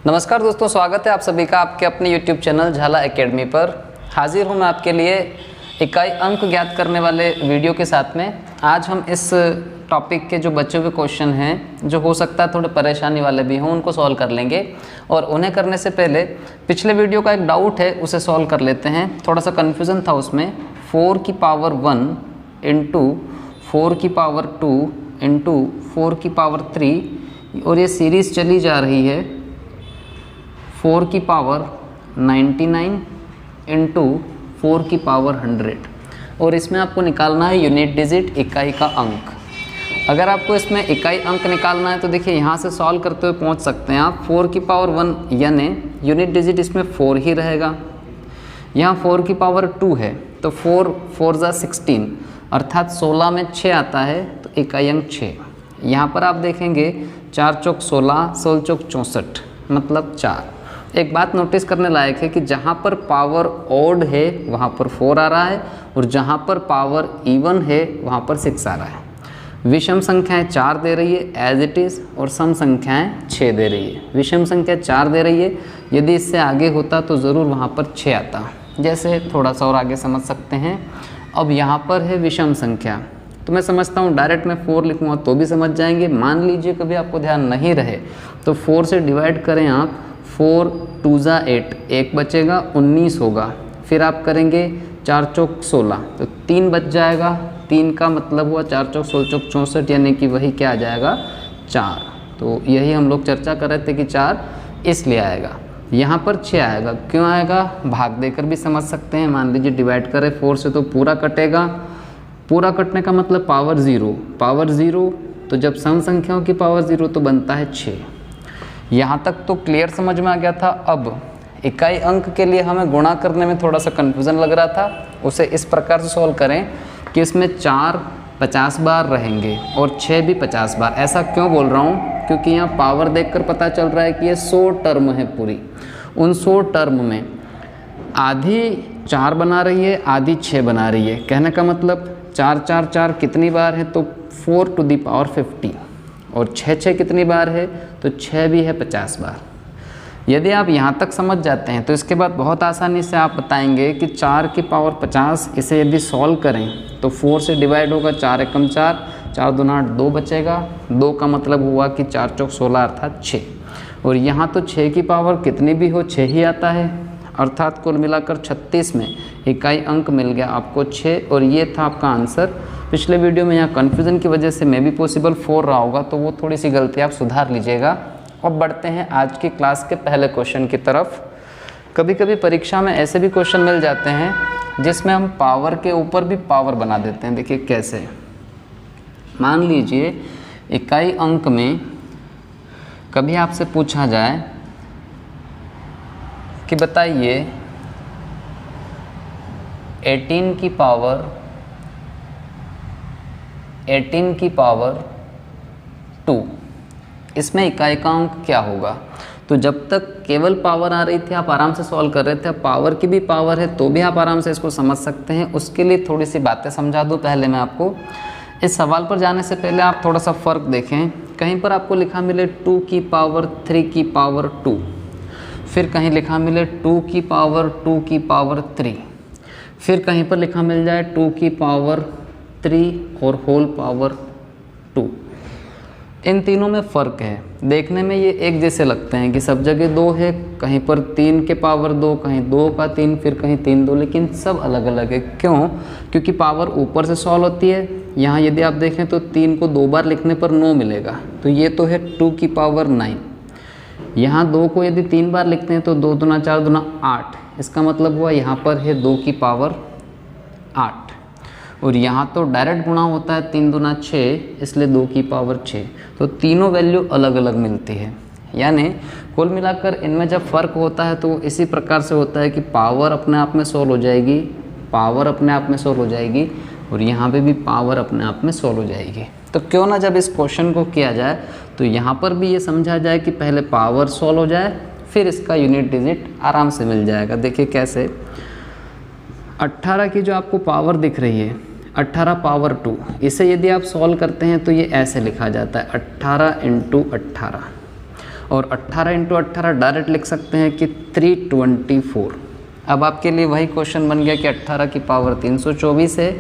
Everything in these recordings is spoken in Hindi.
नमस्कार दोस्तों, स्वागत है आप सभी का आपके अपने YouTube चैनल झाला एकेडमी पर। हाजिर हूँ मैं आपके लिए इकाई अंक ज्ञात करने वाले वीडियो के साथ में। आज हम इस टॉपिक के जो बचे हुए क्वेश्चन हैं, जो हो सकता है थोड़े परेशानी वाले भी हों, उनको सॉल्व कर लेंगे। और उन्हें करने से पहले पिछले वीडियो का एक डाउट है, उसे सॉल्व कर लेते हैं। थोड़ा सा कन्फ्यूज़न था उसमें। 4 की पावर 1 इंटू 4 की पावर 2 इंटू 4 की पावर 3, और ये सीरीज़ चली जा रही है 4 की पावर 99 इंटू 4 की पावर 100, और इसमें आपको निकालना है यूनिट डिजिट, इकाई का अंक। अगर आपको इसमें इकाई अंक निकालना है तो देखिए यहाँ से सॉल्व करते हुए पहुँच सकते हैं आप। 4 की पावर 1 यानी यूनिट डिजिट इसमें 4 ही रहेगा। यहाँ 4 की पावर 2 है तो 4 4 ज़ा 16, अर्थात 16 में 6 आता है तो इकाई अंक 6। यहाँ पर आप देखेंगे 4 चौक 16, 16 चौक 64, मतलब 4। एक बात नोटिस करने लायक है कि जहाँ पर पावर ऑड है वहाँ पर 4 आ रहा है, और जहाँ पर पावर इवन है वहाँ पर 6 आ रहा है। विषम संख्याएं 4 दे रही है एज इट इज़, और सम संख्याएं 6 दे रही है। विषम संख्या 4 दे रही है, यदि इससे आगे होता तो ज़रूर वहाँ पर 6 आता। जैसे थोड़ा सा और आगे समझ सकते हैं। अब यहाँ पर है विषम संख्या, तो मैं समझता हूँ डायरेक्ट मैं 4 लिखूँगा तो भी समझ जाएंगे। मान लीजिए कभी आपको ध्यान नहीं रहे तो 4 से डिवाइड करें आप। 4 2 ज़ा 8, 1 बचेगा 19 होगा। फिर आप करेंगे 4 चौक 16 तो 3 बच जाएगा। 3 का मतलब हुआ 4 चौक 16 चौक 64, यानी कि वही क्या आ जाएगा 4। तो यही हम लोग चर्चा कर रहे थे कि 4 इसलिए आएगा। यहाँ पर 6 आएगा, क्यों आएगा भाग देकर भी समझ सकते हैं। मान लीजिए डिवाइड करें 4 से तो पूरा कटेगा। पूरा कटने का मतलब पावर 0, पावर 0, तो जब सम संख्याओं की पावर 0 तो बनता है 6। यहाँ तक तो क्लियर समझ में आ गया था। अब इकाई अंक के लिए हमें गुणा करने में थोड़ा सा कन्फ्यूज़न लग रहा था, उसे इस प्रकार से सॉल्व करें कि इसमें 4 50 बार रहेंगे और 6 भी 50 बार। ऐसा क्यों बोल रहा हूँ, क्योंकि यहाँ पावर देखकर पता चल रहा है कि ये 100 टर्म है पूरी। उन 100 टर्म में आधी 4 बना रही है, आधी 6 बना रही है। कहने का मतलब 4 4 4 कितनी बार है तो 4 टू दी पावर 50, और 6 6 कितनी बार है तो 6 भी है 50 बार। यदि आप यहाँ तक समझ जाते हैं तो इसके बाद बहुत आसानी से आप बताएंगे कि 4 की पावर 50, इसे यदि सॉल्व करें तो 4 से डिवाइड होगा। 4 एकम 4, 4 दूना 8, 2 बचेगा। 2 का मतलब हुआ कि 4 चौक 16 अर्थात 6। और यहाँ तो 6 की पावर कितनी भी हो 6 ही आता है, अर्थात कुल मिलाकर 36 में इकाई अंक मिल गया आपको 6। और ये था आपका आंसर। पिछले वीडियो में यहाँ कन्फ्यूज़न की वजह से मे भी पॉसिबल 4 रहा होगा, तो वो थोड़ी सी गलती आप सुधार लीजिएगा। अब बढ़ते हैं आज की क्लास के पहले क्वेश्चन की तरफ। कभी कभी परीक्षा में ऐसे भी क्वेश्चन मिल जाते हैं जिसमें हम पावर के ऊपर भी पावर बना देते हैं। देखिए कैसे। मान लीजिए इकाई अंक में कभी आपसे पूछा जाए कि बताइए 18 की पावर 2, इसमें इकाई का अंक क्या होगा। तो जब तक केवल पावर आ रही थी आप आराम से सॉल्व कर रहे थे, अब पावर की भी पावर है तो भी आप आराम से इसको समझ सकते हैं। उसके लिए थोड़ी सी बातें समझा दूं पहले मैं आपको। इस सवाल पर जाने से पहले आप थोड़ा सा फ़र्क देखें। कहीं पर आपको लिखा मिले 2 की पावर 3 की पावर 2, फिर कहीं लिखा मिले 2 की पावर 2 की पावर 3, फिर कहीं पर लिखा मिल जाए 2 की पावर 3 और होल पावर 2। इन तीनों में फ़र्क है। देखने में ये एक जैसे लगते हैं कि सब जगह 2 है, कहीं पर 3 के पावर 2, कहीं 2 का 3, फिर कहीं 3 2, लेकिन सब अलग अलग है। क्यों? क्योंकि पावर ऊपर से सॉल्व होती है। यहाँ यदि आप देखें तो 3 को 2 बार लिखने पर 9 मिलेगा, तो ये तो है 2 की पावर 9। यहाँ 2 को यदि 3 बार लिखते हैं तो 2 दूना 4 दूना 8, इसका मतलब हुआ यहाँ पर है 2 की पावर 8। और यहाँ तो डायरेक्ट गुणा होता है 3 दूना 6, इसलिए 2 की पावर 6। तो तीनों वैल्यू अलग अलग मिलती है। यानी कुल मिलाकर इनमें जब फ़र्क होता है तो इसी प्रकार से होता है कि पावर अपने आप में सॉल्व हो जाएगी, पावर अपने आप में सॉल्व हो जाएगी, और यहाँ पे भी पावर अपने आप में सॉल्व हो जाएगी। तो क्यों ना जब इस क्वेश्चन को किया जाए तो यहाँ पर भी ये समझा जाए कि पहले पावर सॉल्व हो जाए, फिर इसका यूनिट डिजिट आराम से मिल जाएगा। देखिए कैसे। 18 की जो आपको पावर दिख रही है 18 पावर 2, इसे यदि आप सॉल्व करते हैं तो ये ऐसे लिखा जाता है 18 × 18। और 18 × 18 डायरेक्ट लिख सकते हैं कि 324। अब आपके लिए वही क्वेश्चन बन गया कि 18 की पावर 324 है,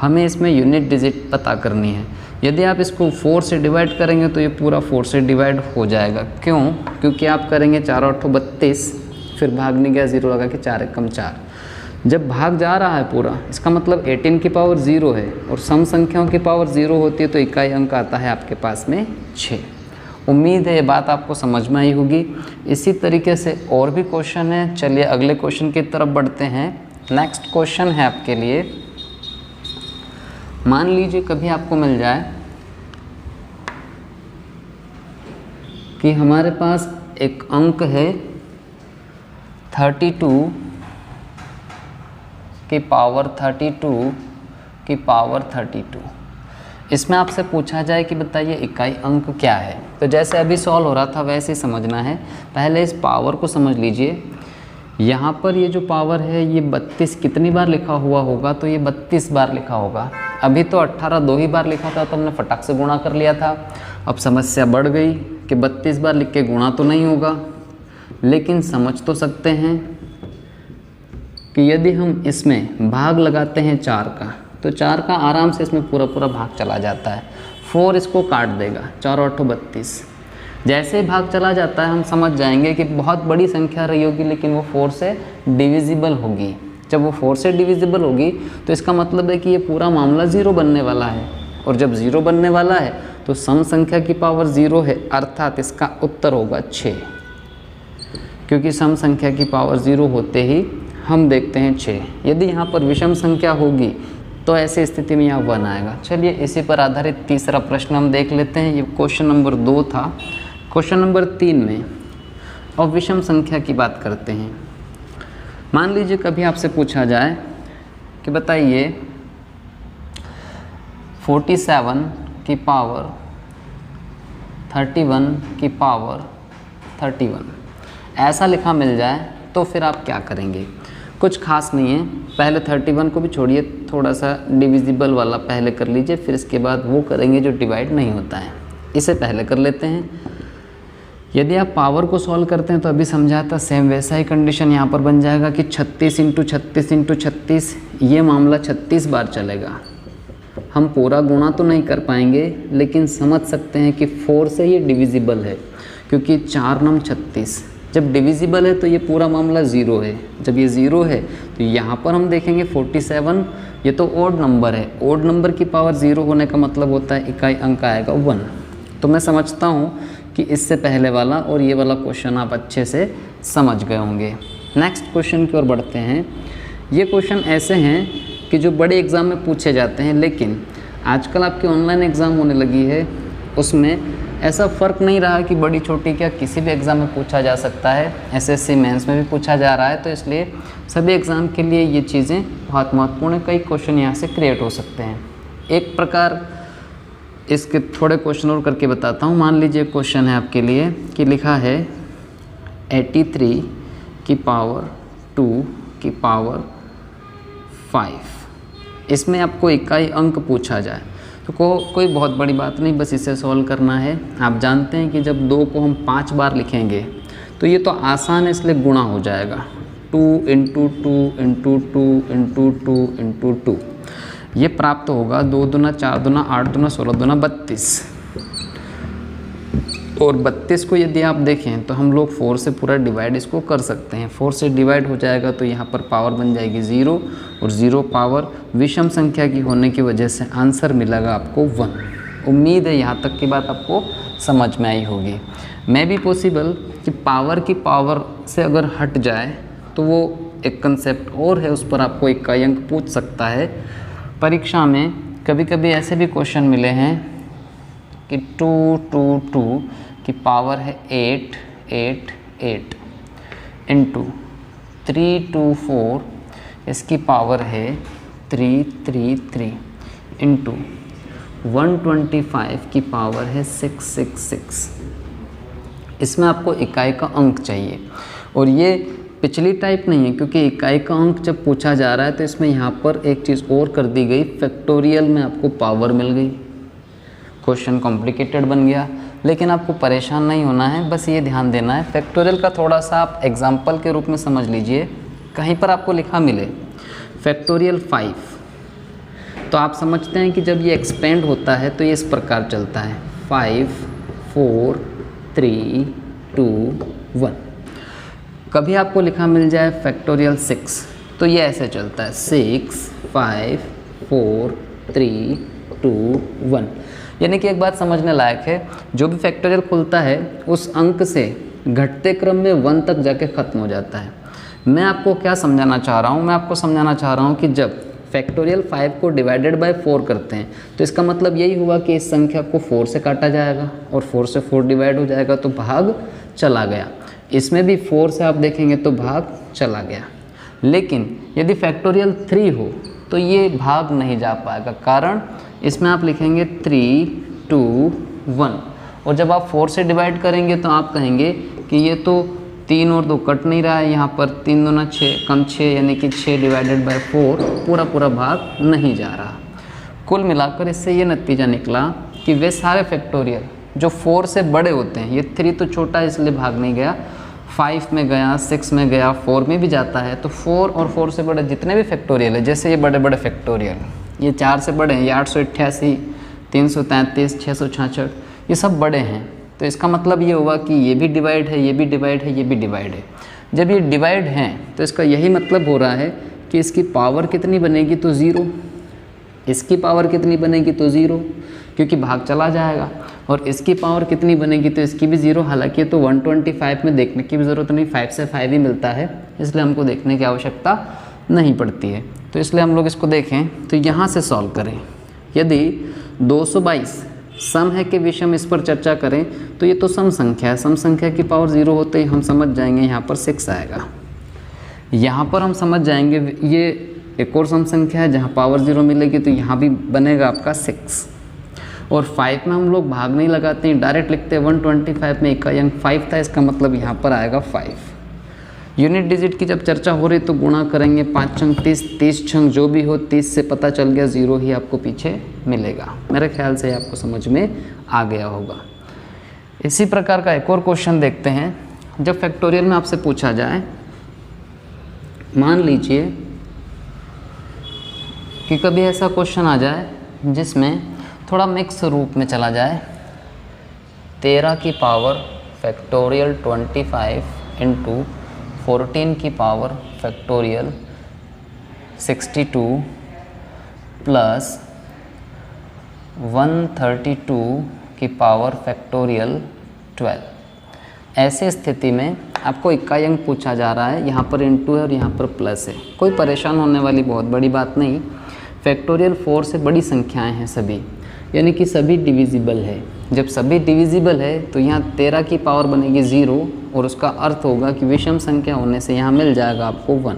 हमें इसमें यूनिट डिजिट पता करनी है। यदि आप इसको 4 से डिवाइड करेंगे तो ये पूरा 4 से डिवाइड हो जाएगा। क्यों? क्योंकि आप करेंगे 4 × 8 = 32, फिर भाग नहीं गया, 0 लगा के 4 × 1 = 4। जब भाग जा रहा है पूरा, इसका मतलब 18 की पावर 0 है और सम संख्याओं की पावर 0 होती है तो इकाई अंक आता है आपके पास में 6। उम्मीद है ये बात आपको समझ में आई होगी। इसी तरीके से और भी क्वेश्चन है। चलिए अगले क्वेश्चन की तरफ बढ़ते हैं। नेक्स्ट क्वेश्चन है आपके लिए, मान लीजिए कभी आपको मिल जाए कि हमारे पास एक अंक है 32 की पावर 32 की पावर 32। इसमें आपसे पूछा जाए कि बताइए इकाई अंक क्या है। तो जैसे अभी सॉल्व हो रहा था वैसे ही समझना है। पहले इस पावर को समझ लीजिए। यहाँ पर ये जो पावर है ये 32 कितनी बार लिखा हुआ होगा? तो ये 32 बार लिखा होगा। अभी तो 18 2 ही बार लिखा था तो हमने फटाक से गुणा कर लिया था। अब समस्या बढ़ गई कि 32 बार लिख के गुणा तो नहीं होगा, लेकिन समझ तो सकते हैं कि यदि हम इसमें भाग लगाते हैं 4 का, तो 4 का आराम से इसमें पूरा पूरा भाग चला जाता है। 4 इसको काट देगा, 4 × 8 = 32। जैसे ही भाग चला जाता है हम समझ जाएंगे कि बहुत बड़ी संख्या रही होगी, लेकिन वो 4 से डिविजिबल होगी। जब वो 4 से डिविजिबल होगी तो इसका मतलब है कि ये पूरा मामला 0 बनने वाला है, और जब 0 बनने वाला है तो सम संख्या की पावर 0 है, अर्थात इसका उत्तर होगा 6। क्योंकि सम संख्या की पावर 0 होते ही हम देखते हैं 6। यदि यहाँ पर विषम संख्या होगी तो ऐसी स्थिति में यहाँ 1 आएगा। चलिए इसी पर आधारित तीसरा प्रश्न हम देख लेते हैं। ये क्वेश्चन नंबर 2 था। क्वेश्चन नंबर 3 में अब विषम संख्या की बात करते हैं। मान लीजिए कभी आपसे पूछा जाए कि बताइए 47 की पावर 31 की पावर 31 ऐसा लिखा मिल जाए तो फिर आप क्या करेंगे? कुछ खास नहीं है। पहले 31 को भी छोड़िए, थोड़ा सा डिविजिबल वाला पहले कर लीजिए, फिर इसके बाद वो करेंगे जो डिवाइड नहीं होता है। इसे पहले कर लेते हैं। यदि आप पावर को सॉल्व करते हैं तो अभी समझा था, सेम वैसा ही कंडीशन यहाँ पर बन जाएगा कि 36 × 36 × 36, ये मामला 36 बार चलेगा। हम पूरा गुणा तो नहीं कर पाएंगे, लेकिन समझ सकते हैं कि 4 से ये डिविजिबल है, क्योंकि 4 × 9 = 36। जब डिविजिबल है तो ये पूरा मामला 0 है। जब ये 0 है तो यहाँ पर हम देखेंगे 47, ये तो ओड नंबर है। ओड नंबर की पावर 0 होने का मतलब होता है इकाई अंक आएगा 1। तो मैं समझता हूँ कि इससे पहले वाला और ये वाला क्वेश्चन आप अच्छे से समझ गए होंगे। नेक्स्ट क्वेश्चन की ओर बढ़ते हैं। ये क्वेश्चन ऐसे हैं कि जो बड़े एग्ज़ाम में पूछे जाते हैं, लेकिन आजकल आपकी ऑनलाइन एग्ज़ाम होने लगी है, उसमें ऐसा फ़र्क नहीं रहा कि बड़ी छोटी क्या किसी भी एग्ज़ाम में पूछा जा सकता है। एसएससी मेंस में भी पूछा जा रहा है, तो इसलिए सभी एग्ज़ाम के लिए ये चीज़ें बहुत महत्वपूर्ण है। कई क्वेश्चन यहाँ से क्रिएट हो सकते हैं। एक प्रकार इसके थोड़े क्वेश्चन और करके बताता हूँ। मान लीजिए क्वेश्चन है आपके लिए कि लिखा है 83 की पावर 2 की पावर 5। इसमें आपको इकाई अंक पूछा जाए तो कोई बहुत बड़ी बात नहीं, बस इसे सॉल्व करना है। आप जानते हैं कि जब 2 को हम 5 बार लिखेंगे तो ये तो आसान है, इसलिए गुणा हो जाएगा। 2 × 2 × 2 × 2 × 2 ये प्राप्त होगा। 2 दूना 4 दूना 8 दूना 16 दूना 32। और 32 को यदि आप देखें तो हम लोग 4 से पूरा डिवाइड इसको कर सकते हैं। 4 से डिवाइड हो जाएगा तो यहाँ पर पावर बन जाएगी 0, और 0 पावर विषम संख्या की होने की वजह से आंसर मिलेगा आपको 1। उम्मीद है यहाँ तक की बात आपको समझ में आई होगी। मैं भी पॉसिबल कि पावर की पावर से अगर हट जाए तो वो एक कंसेप्ट और है, उस पर आपको इकाई अंक पूछ सकता है। परीक्षा में कभी कभी ऐसे भी क्वेश्चन मिले हैं कि 2 की पावर है 8 8 8 इंटू 324 इसकी पावर है 333 इंटू 125 की पावर है 666। इसमें आपको इकाई का अंक चाहिए, और ये पिछली टाइप नहीं है, क्योंकि इकाई का अंक जब पूछा जा रहा है तो इसमें यहाँ पर एक चीज़ और कर दी गई, फैक्टोरियल में आपको पावर मिल गई। क्वेश्चन कॉम्प्लिकेटेड बन गया। लेकिन आपको परेशान नहीं होना है, बस ये ध्यान देना है। फैक्टोरियल का थोड़ा सा आप एग्जाम्पल के रूप में समझ लीजिए। कहीं पर आपको लिखा मिले फैक्टोरियल 5, तो आप समझते हैं कि जब ये एक्सपेंड होता है तो ये इस प्रकार चलता है 5 4 3 2 1। कभी आपको लिखा मिल जाए फैक्टोरियल 6, तो ये ऐसे चलता है 6 5 4 3 2 1। यानी कि एक बात समझने लायक है, जो भी फैक्टोरियल खुलता है उस अंक से घटते क्रम में 1 तक जाके ख़त्म हो जाता है। मैं आपको क्या समझाना चाह रहा हूँ, मैं आपको समझाना चाह रहा हूँ कि जब फैक्टोरियल 5 को डिवाइडेड बाय 4 करते हैं तो इसका मतलब यही हुआ कि इस संख्या को 4 से काटा जाएगा और 4 से 4 डिवाइड हो जाएगा तो भाग चला गया। इसमें भी 4 से आप देखेंगे तो भाग चला गया। लेकिन यदि फैक्टोरियल 3 हो तो ये भाग नहीं जा पाएगा, कारण इसमें आप लिखेंगे 3 2 1, और जब आप 4 से डिवाइड करेंगे तो आप कहेंगे कि ये तो 3 और 2 कट नहीं रहा है, यहाँ पर 3 दूना 6 कम 6 यानी कि 6 डिवाइडेड बाय 4 पूरा भाग नहीं जा रहा। कुल मिलाकर इससे ये नतीजा निकला कि वे सारे फैक्टोरियल जो 4 से बड़े होते हैं, ये 3 तो छोटा है इसलिए भाग नहीं गया, 5 में गया, 6 में गया, 4 में भी जाता है, तो 4 और 4 से बड़े जितने भी फैक्टोरियल है, जैसे ये बड़े बड़े फैक्टोरियल, ये 4 से बड़े हैं, ये 888 333 666, ये सब बड़े हैं। तो इसका मतलब ये हुआ कि ये भी डिवाइड है, ये भी डिवाइड है, ये भी डिवाइड है। जब ये डिवाइड हैं तो इसका यही मतलब हो रहा है कि इसकी पावर कितनी बनेगी तो 0, इसकी पावर कितनी बनेगी तो 0, क्योंकि भाग चला जाएगा, और इसकी पावर कितनी बनेगी तो इसकी भी 0। हालांकि तो 125 में देखने की भी ज़रूरत नहीं, 5 से 5 ही मिलता है, इसलिए हमको देखने की आवश्यकता नहीं पड़ती है। तो इसलिए हम लोग इसको देखें तो यहाँ से सॉल्व करें। यदि 222 सम है कि विषम, इस पर चर्चा करें तो ये तो सम संख्या है, सम संख्या की पावर 0 होते ही हम समझ जाएंगे यहाँ पर 6 आएगा। यहाँ पर हम समझ जाएंगे ये एक और सम संख्या है जहाँ पावर 0 मिलेगी, तो यहाँ भी बनेगा आपका 6। और 5 में हम लोग भाग नहीं लगाते हैं, डायरेक्ट लिखते हैं 125 में इकाई अंक 5 था, इसका मतलब यहाँ पर आएगा 5। यूनिट डिजिट की जब चर्चा हो रही तो गुणा करेंगे 5 छंग 30, 30 छंग जो भी हो 30 से पता चल गया 0 ही आपको पीछे मिलेगा। मेरे ख्याल से आपको समझ में आ गया होगा। इसी प्रकार का एक और क्वेश्चन देखते हैं। जब फैक्टोरियल में आपसे पूछा जाए, मान लीजिए कि कभी ऐसा क्वेश्चन आ जाए जिसमें थोड़ा मिक्स रूप में चला जाए, 13 की पावर फैक्टोरियल 25 इंटू 14 की पावर फैक्टोरियल 62 प्लस 132 की पावर फैक्टोरियल 12। ऐसी स्थिति में आपको इकाई अंक पूछा जा रहा है, यहाँ पर इंटू है और यहाँ पर प्लस है। कोई परेशान होने वाली बहुत बड़ी बात नहीं। फैक्टोरियल 4 से बड़ी संख्याएं हैं सभी, यानी कि सभी डिविजिबल है। जब सभी डिविजिबल है तो यहाँ 13 की पावर बनेगी 0, और उसका अर्थ होगा कि विषम संख्या होने से यहाँ मिल जाएगा आपको 1।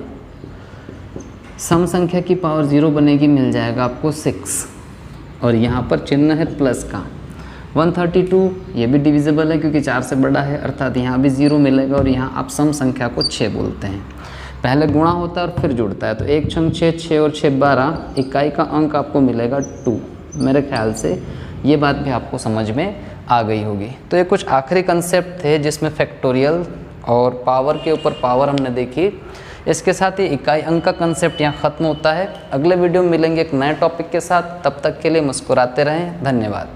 सम संख्या की पावर 0 बनेगी, मिल जाएगा आपको 6, और यहाँ पर चिन्ह है प्लस का। 132 ये भी डिविजिबल है क्योंकि 4 से बड़ा है, अर्थात यहाँ भी 0 मिलेगा, और यहाँ आप सम संख्या को 6 बोलते हैं। पहले गुणा होता है और फिर जुड़ता है, तो 1 छंग 6, 6 और 6 12, इकाई का अंक आपको मिलेगा 2। मेरे ख्याल से ये बात भी आपको समझ में आ गई होगी। तो ये कुछ आखिरी कंसेप्ट थे जिसमें फैक्टोरियल और पावर के ऊपर पावर हमने देखी। इसके साथ ही इकाई अंक का कंसेप्ट यहाँ ख़त्म होता है। अगले वीडियो में मिलेंगे एक नए टॉपिक के साथ, तब तक के लिए मुस्कुराते रहें। धन्यवाद।